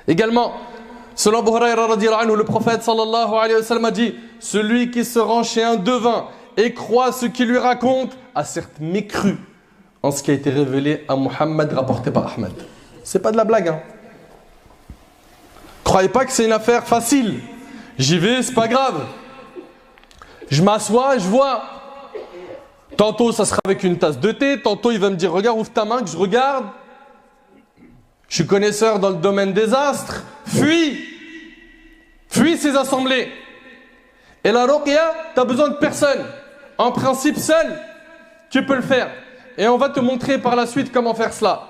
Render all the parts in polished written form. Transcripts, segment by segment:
Également, selon Abu Hurayra radiyallahu anhu, le prophète sallallahu alayhi wa sallam a dit: celui qui se rend chez un devin et croit ce qu'il lui raconte a certes mécru en ce qui a été révélé à Muhammad, rapporté par Ahmed. C'est pas de la blague, hein. Croyez pas que c'est une affaire facile. J'y vais, c'est pas grave. Je m'assois, je vois. Tantôt ça sera avec une tasse de thé, tantôt il va me dire regarde, ouvre ta main, que je regarde. Je suis connaisseur dans le domaine des astres. Fuis ces assemblées. Et la ruqya, tu as besoin de personne. En principe, seul, tu peux le faire. Et on va te montrer par la suite comment faire cela.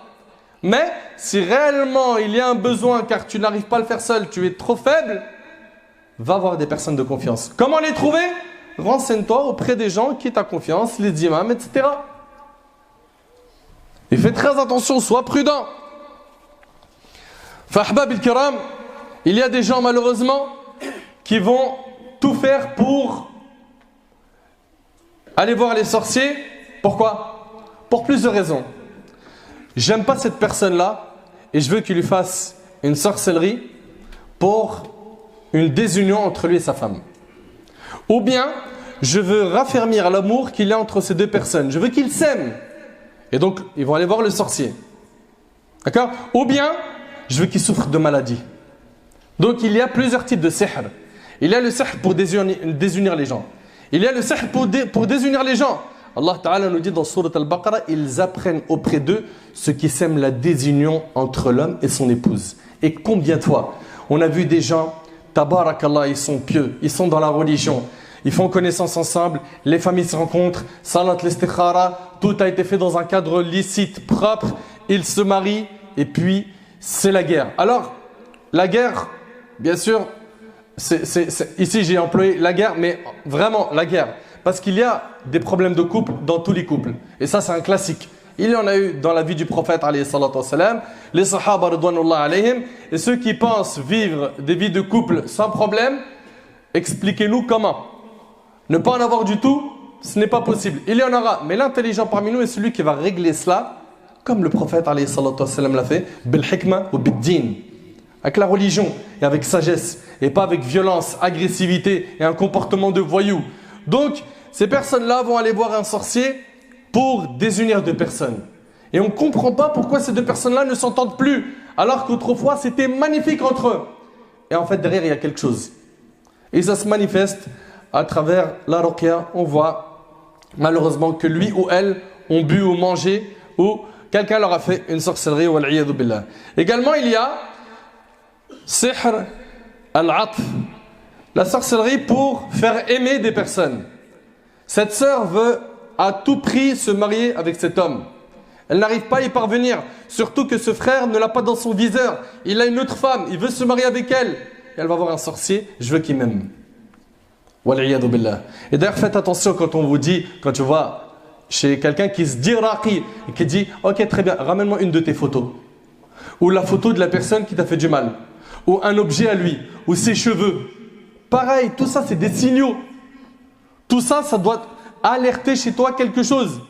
Mais si réellement il y a un besoin car tu n'arrives pas à le faire seul, tu es trop faible, va voir des personnes de confiance. Comment les trouver? Renseigne-toi auprès des gens qui t'ont confiance, les imams, etc. Et fais très attention, sois prudent. Fahbab al-kiram, il y a des gens malheureusement qui vont tout faire pour aller voir les sorciers. Pourquoi? Pour plusieurs raisons. J'aime pas cette personne-là et je veux qu'il lui fasse une sorcellerie pour une désunion entre lui et sa femme. Ou bien, je veux raffermir l'amour qu'il y a entre ces deux personnes. Je veux qu'ils s'aiment. Et donc, ils vont aller voir le sorcier. D'accord? Ou bien, je veux qu'ils souffrent de maladie. Donc, il y a plusieurs types de sihr. Il y a le sihr pour désunir les gens. Il y a le sihr pour désunir les gens. Allah Ta'ala nous dit dans Surat Al-Baqarah, ils apprennent auprès d'eux ce qui sème la désunion entre l'homme et son épouse. Et combien de fois on a vu des gens, tabarakallah, ils sont pieux, ils sont dans la religion, ils font connaissance ensemble, les familles se rencontrent, salat l'istikhara, tout a été fait dans un cadre licite, propre, ils se marient et puis c'est la guerre. Alors, la guerre, bien sûr, ici j'ai employé la guerre, mais vraiment la guerre. Parce qu'il y a des problèmes de couple dans tous les couples. Et ça, c'est un classique. Il y en a eu dans la vie du prophète, alayhi salatu wassalam, les sahaba, ridwanullah alayhim, et ceux qui pensent vivre des vies de couple sans problème, expliquez-nous comment. Ne pas en avoir du tout, ce n'est pas possible. Il y en aura, mais l'intelligent parmi nous est celui qui va régler cela, comme le prophète, alayhi salatu wassalam, l'a fait, bil hikmah ou bid din, avec la religion et avec sagesse, et pas avec violence, agressivité et un comportement de voyou. Donc, ces personnes-là vont aller voir un sorcier pour désunir deux personnes. Et on ne comprend pas pourquoi ces deux personnes-là ne s'entendent plus, alors qu'autrefois c'était magnifique entre eux. Et en fait, derrière, il y a quelque chose. Et ça se manifeste à travers la ruqya. On voit malheureusement que lui ou elle ont bu ou mangé, ou quelqu'un leur a fait une sorcellerie. Wal'iyadu billah. Également, il y a sihr al-atf, la sorcellerie pour faire aimer des personnes. Cette sœur veut à tout prix se marier avec cet homme. Elle n'arrive pas à y parvenir. Surtout que ce frère ne l'a pas dans son viseur. Il a une autre femme. Il veut se marier avec elle. Et elle va voir un sorcier. Je veux qu'il m'aime. Wal'iyadu billah. Et d'ailleurs, faites attention quand on vous dit, quand tu vois chez quelqu'un qui se dit raqi, et qui dit ok, très bien, ramène-moi une de tes photos. Ou la photo de la personne qui t'a fait du mal. Ou un objet à lui. Ou ses cheveux. Pareil, tout ça, c'est des signaux. Tout ça, ça doit alerter chez toi quelque chose.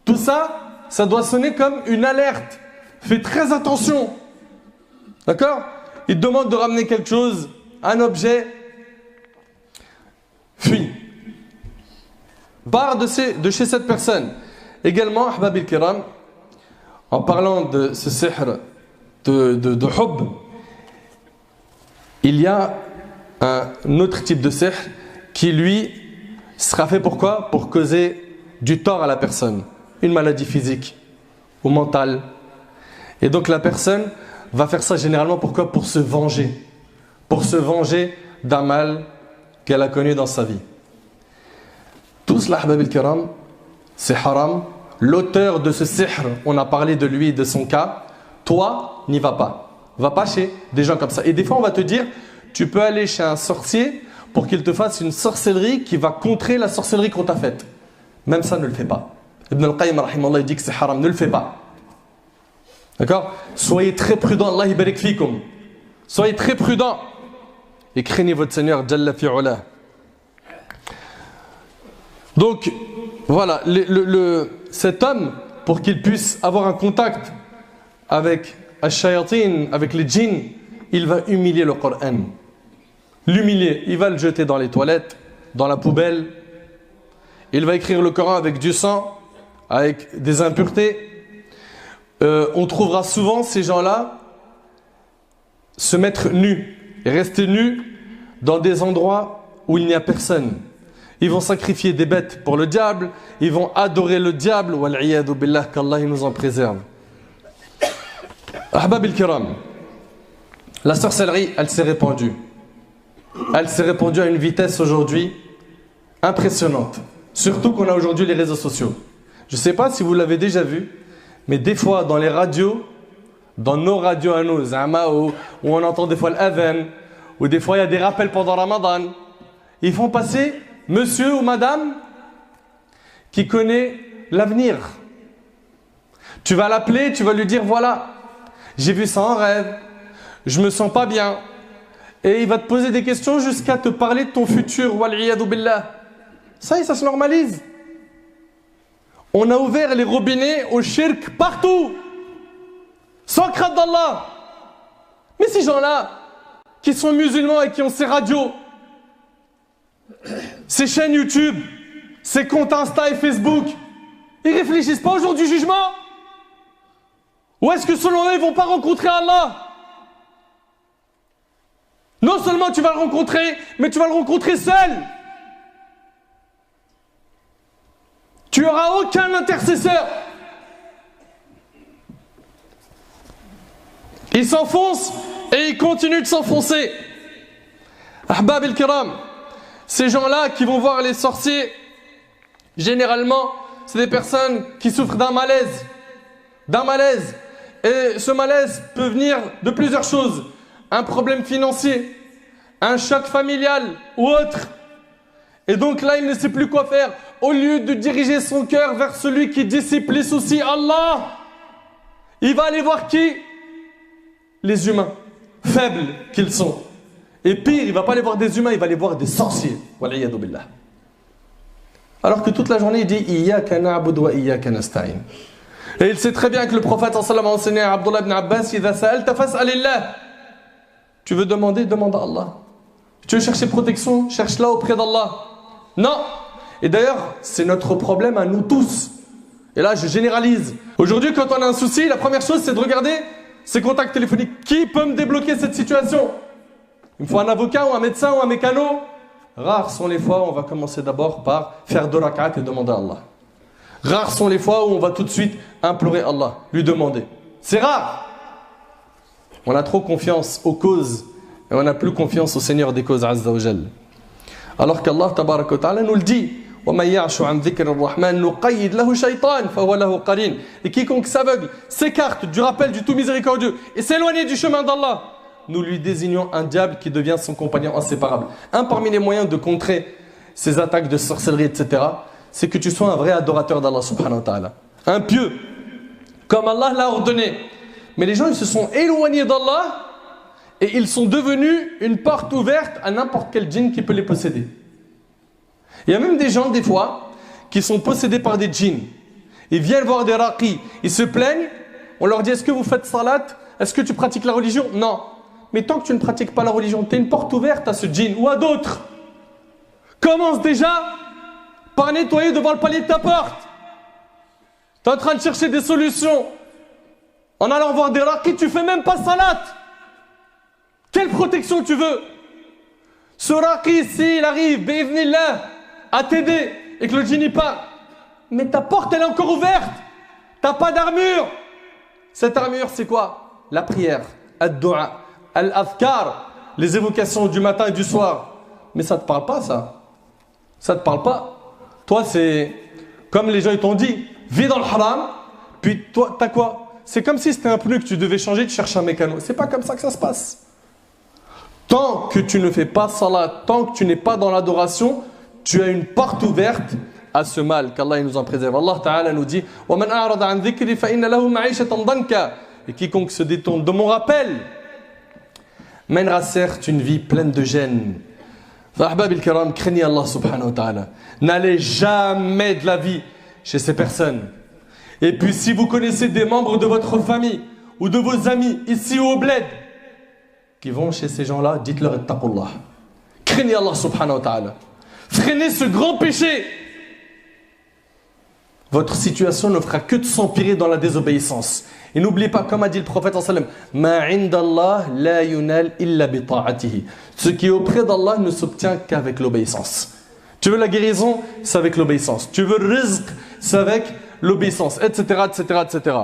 Tout ça, ça doit sonner comme une alerte. Fais très attention. D'accord? Il te demande de ramener quelque chose, un objet. Fuis. Pars de chez cette personne. Également, ahbab al-kiram, en parlant de ce sihr de hub, il y a un autre type de sihr qui, lui, sera fait pourquoi? Pour causer du tort à la personne. Une maladie physique ou mentale. Et donc la personne va faire ça généralement pourquoi? Pour se venger. Pour se venger d'un mal qu'elle a connu dans sa vie. Tout cela, ahbab al-kiram, c'est haram. L'auteur de ce sihr, on a parlé de lui et de son cas. Toi, n'y va pas. Va pas chez des gens comme ça. Et des fois, on va te dire, tu peux aller chez un sorcier pour qu'il te fasse une sorcellerie qui va contrer la sorcellerie qu'on t'a faite. Même ça, ne le fais pas. Ibn al-Qayyim, rahimallah, il dit que c'est haram. Ne le fais pas. D'accord? Soyez très prudents. Allah yabarik fikum. Soyez très prudents. Et craignez votre Seigneur, Jalla fi'ula. Donc, voilà. Cet homme, pour qu'il puisse avoir un contact avec Ash-Shayatin, avec les djinns, il va humilier le Coran. L'humilier, il va le jeter dans les toilettes, dans la poubelle. Il va écrire le Coran avec du sang, avec des impuretés. On trouvera souvent ces gens-là se mettre nus et rester nus dans des endroits où il n'y a personne. Ils vont sacrifier des bêtes pour le diable, ils vont adorer le diable, wal'iyadu billah, qu'Allah nous en préserve. Ahbab al-kiram, la sorcellerie, elle s'est répandue. Elle s'est répandue à une vitesse aujourd'hui impressionnante. Surtout qu'on a aujourd'hui les réseaux sociaux. Je ne sais pas si vous l'avez déjà vu, mais des fois dans les radios, dans nos radios à nous, Zama, où on entend des fois l'adhan, ou des fois il y a des rappels pendant Ramadan, ils font passer monsieur ou madame qui connaît l'avenir. Tu vas l'appeler, tu vas lui dire voilà, j'ai vu ça en rêve, je me sens pas bien. Et il va te poser des questions jusqu'à te parler de ton futur. Wal'iyadu billah. Ça y est, ça se normalise. On a ouvert les robinets au shirk partout. Sans crainte d'Allah. Mais ces gens-là, qui sont musulmans et qui ont ces radios, ces chaînes YouTube, ces comptes Insta et Facebook, ils réfléchissent pas au jour du jugement? Ou est-ce que selon eux, ils vont pas rencontrer Allah? Non seulement tu vas le rencontrer, mais tu vas le rencontrer seul. Tu n'auras aucun intercesseur. Il s'enfonce et il continue de s'enfoncer. Ahbab el-Kiram, ces gens-là qui vont voir les sorciers, généralement, c'est des personnes qui souffrent d'un malaise. D'un malaise. Et ce malaise peut venir de plusieurs choses. Un problème financier, un choc familial ou autre. Et donc là, il ne sait plus quoi faire. Au lieu de diriger son cœur vers celui qui dissipe les soucis, Allah, il va aller voir qui? Les humains, faibles qu'ils sont. Et pire, il ne va pas aller voir des humains, il va aller voir des sorciers. Wal'iyadu billah. Alors que toute la journée, il dit Iyyaka na'budu wa iyyaka nasta'in. Et il sait très bien que le prophète sallallahu alayhi wa sallam a enseigné à Abdullah ibn Abbas Idha sa'alta fas'alillah. Tu veux demander, demande à Allah. Tu veux chercher protection, cherche-la auprès d'Allah. Non. Et d'ailleurs, c'est notre problème à nous tous. Et là, je généralise. Aujourd'hui, quand on a un souci, la première chose, c'est de regarder ses contacts téléphoniques. Qui peut me débloquer cette situation? Il me faut un avocat ou un médecin ou un mécano. Rares sont les fois où on va commencer d'abord par faire 2 rak'at et demander à Allah. Rares sont les fois où on va tout de suite implorer Allah, lui demander. C'est rare. On a trop confiance aux causes et on n'a plus confiance au Seigneur des causes Azza wa Jal. Alors qu'Allah tabarak wa ta'ala nous le dit. Et quiconque s'aveugle, s'écarte du rappel du tout miséricordieux et s'éloigne du chemin d'Allah, nous lui désignons un diable qui devient son compagnon inséparable. Un parmi les moyens de contrer ces attaques de sorcellerie, etc., c'est que tu sois un vrai adorateur d'Allah subhanahu wa ta'ala. Un pieux, comme Allah l'a ordonné. Mais les gens, ils se sont éloignés d'Allah et ils sont devenus une porte ouverte à n'importe quel djinn qui peut les posséder. Il y a même des gens, des fois, qui sont possédés par des djinns. Ils viennent voir des raqis, ils se plaignent, on leur dit, est-ce que vous faites salat? Est-ce que tu pratiques la religion? Non. Mais tant que tu ne pratiques pas la religion, tu es une porte ouverte à ce djinn ou à d'autres. Commence déjà par nettoyer devant le palier de ta porte. Tu es en train de chercher des solutions. En allant voir des raqis, tu fais même pas salat. Quelle protection tu veux? Ce raqi, s'il arrive, bi'idhnillah, à t'aider et que le djinn y part, mais ta porte elle est encore ouverte, t'as pas d'armure. Cette armure c'est quoi? La prière, ad-du'a, al-adhkar, les évocations du matin et du soir. Mais ça te parle pas ça? Ça te parle pas? Toi c'est comme les gens ils t'ont dit, vis dans le haram, puis toi t'as quoi? C'est comme si c'était un pneu que tu devais changer, tu cherches un mécano. C'est pas comme ça que ça se passe. Tant que tu ne fais pas salat, tant que tu n'es pas dans l'adoration, tu as une porte ouverte à ce mal, qu'Allah nous en préserve. Allah Ta'ala nous dit وَمَنْ أَعْرَضَ عَنْ ذِكْرِ فَإِنَّ لَهُ مَعِيشَةً ضَنْكَ. Et quiconque se détourne de mon rappel mènera certes une vie pleine de gêne. Ahbab al-kiram, craignez Allah subhanahu wa ta'ala. N'allez jamais de la vie chez ces personnes. Et puis si vous connaissez des membres de votre famille ou de vos amis ici ou au bled qui vont chez ces gens-là, dites-leur ittaqullah. Craignez Allah subhanahu wa ta'ala. Freinez ce grand péché. Votre situation ne fera que de s'empirer dans la désobéissance. Et n'oubliez pas, comme a dit le prophète sallam, ma indallah la yunal illa bi ta'atihi. Ce qui est auprès d'Allah ne s'obtient qu'avec l'obéissance. Tu veux la guérison, c'est avec l'obéissance. Tu veux le rizq, c'est avec l'obéissance, etc., etc., etc.